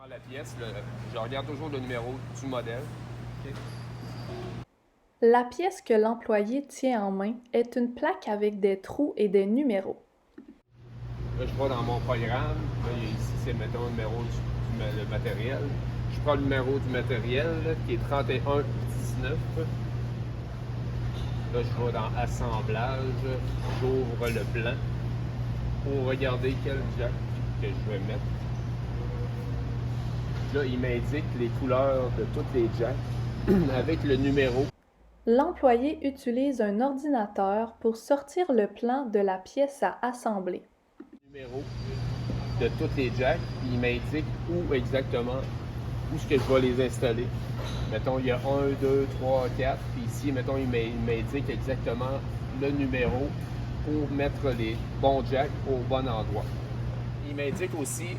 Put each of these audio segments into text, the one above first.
Dans la pièce, je regarde toujours le numéro du modèle. OK. La pièce que l'employé tient en main est une plaque avec des trous et des numéros. Là, je vais dans mon programme. Là, ici, c'est, mettons, le numéro du matériel. Je prends le numéro du matériel, là, qui est 3119. Là, je vais dans Assemblage. J'ouvre le plan pour regarder quel jack que je vais mettre. Là, il m'indique les couleurs de toutes les jacks avec le numéro. L'employé utilise un ordinateur pour sortir le plan de la pièce à assembler. Numéro de toutes les jacks, puis il m'indique où exactement, où est-ce que je vais les installer. Mettons, il y a 1, 2, 3, 4, puis ici, mettons, il m'indique exactement le numéro pour mettre les bons jacks au bon endroit. Il m'indique aussi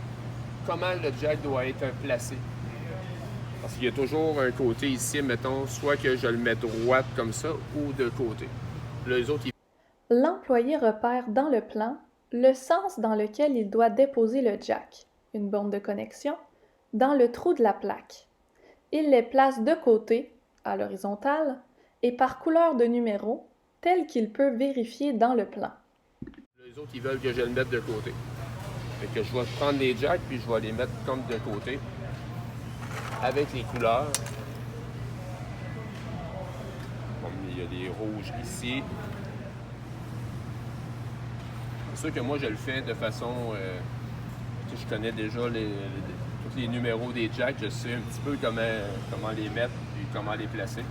comment le jack doit être placé. Parce qu'il y a toujours un côté ici, mettons, soit que je le mets droite comme ça ou de côté. Les autres, L'employé repère dans le plan le sens dans lequel il doit déposer le jack, une borne de connexion, dans le trou de la plaque. Il les place de côté, à l'horizontale, et par couleur de numéro, tel qu'il peut vérifier dans le plan. les autres, ils veulent que je le mette de côté. Fait que je vais prendre les jacks puis je vais les mettre comme de côté avec les couleurs. Comme il y a des rouges ici. C'est sûr que moi je le fais de façon. Je connais déjà tous les numéros des jacks, je sais un petit peu comment les mettre et comment les placer.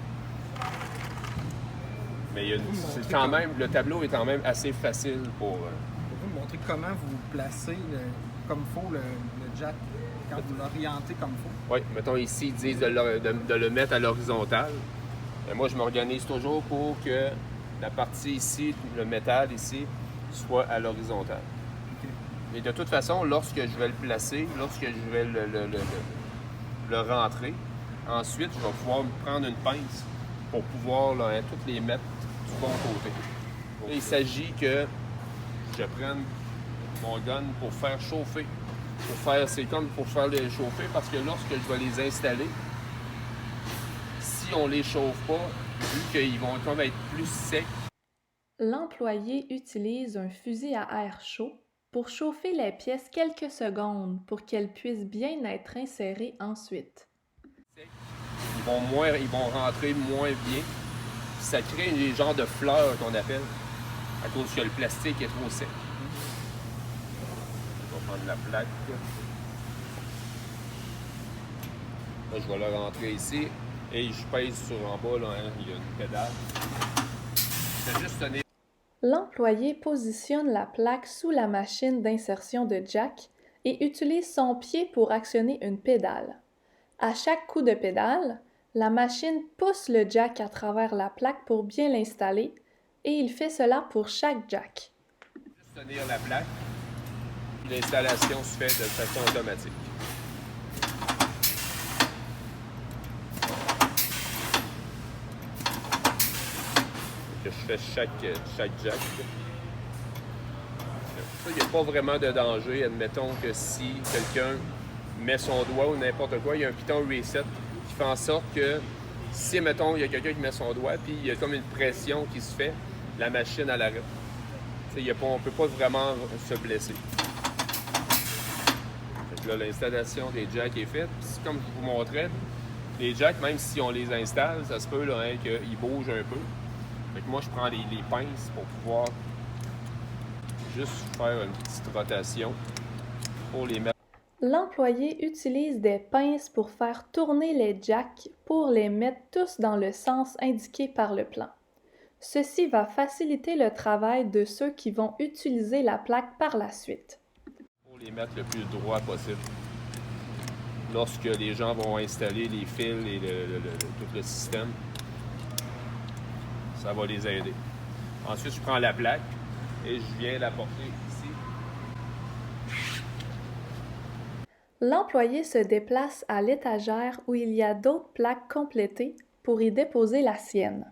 Mais c'est quand même, le tableau est quand même assez facile pour. Pouvez-vous me montrer comment vous placez comme il faut le jack quand vous l'orientez comme il faut? Oui, mettons ici, ils disent de le mettre à l'horizontale. Et moi, je m'organise toujours pour que la partie ici, le métal ici, soit à l'horizontale. Et de toute façon, lorsque je vais le placer, lorsque je vais le rentrer, ensuite, je vais pouvoir prendre une pince pour pouvoir toutes les mettre du bon côté. Et il s'agit que je prenne mon gun pour faire chauffer. C'est comme pour faire les chauffer parce que lorsque je vais les installer, si on les chauffe pas, vu qu'ils vont comme être plus secs. L'employé utilise un fusil à air chaud pour chauffer les pièces quelques secondes pour qu'elles puissent bien être insérées ensuite. Ils vont rentrer moins bien. Ça crée des genres de fleurs qu'on appelle à cause que le plastique est trop sec. Je vais prendre la plaque. Là, je vais la rentrer ici et je pèse sur en bas, là, hein, il y a une pédale. Je vais juste tenir. L'employé positionne la plaque sous la machine d'insertion de jack et utilise son pied pour actionner une pédale. À chaque coup de pédale, la machine pousse le jack à travers la plaque pour bien l'installer et il fait cela pour chaque jack. Juste tenir la plaque. L'installation se fait de façon automatique. Que je fais chaque jack. Il n'y a pas vraiment de danger. Admettons que si quelqu'un met son doigt ou n'importe quoi, il y a un piton reset qui fait en sorte que si, mettons, il y a quelqu'un qui met son doigt, puis il y a comme une pression qui se fait, la machine à l'arrêt. On ne peut pas vraiment se blesser. Fait que là, l'installation des jacks est faite. Puis, comme je vous montrais, les jacks, même si on les installe, ça se peut là, hein, qu'ils bougent un peu. Fait que moi, je prends les pinces pour pouvoir juste faire une petite rotation pour les mettre. L'employé utilise des pinces pour faire tourner les jacks pour les mettre tous dans le sens indiqué par le plan. Ceci va faciliter le travail de ceux qui vont utiliser la plaque par la suite. Pour les mettre le plus droit possible. Lorsque les gens vont installer les fils et tout le système, ça va les aider. Ensuite, je prends la plaque et je viens la porter ici. L'employé se déplace à l'étagère où il y a d'autres plaques complétées pour y déposer la sienne.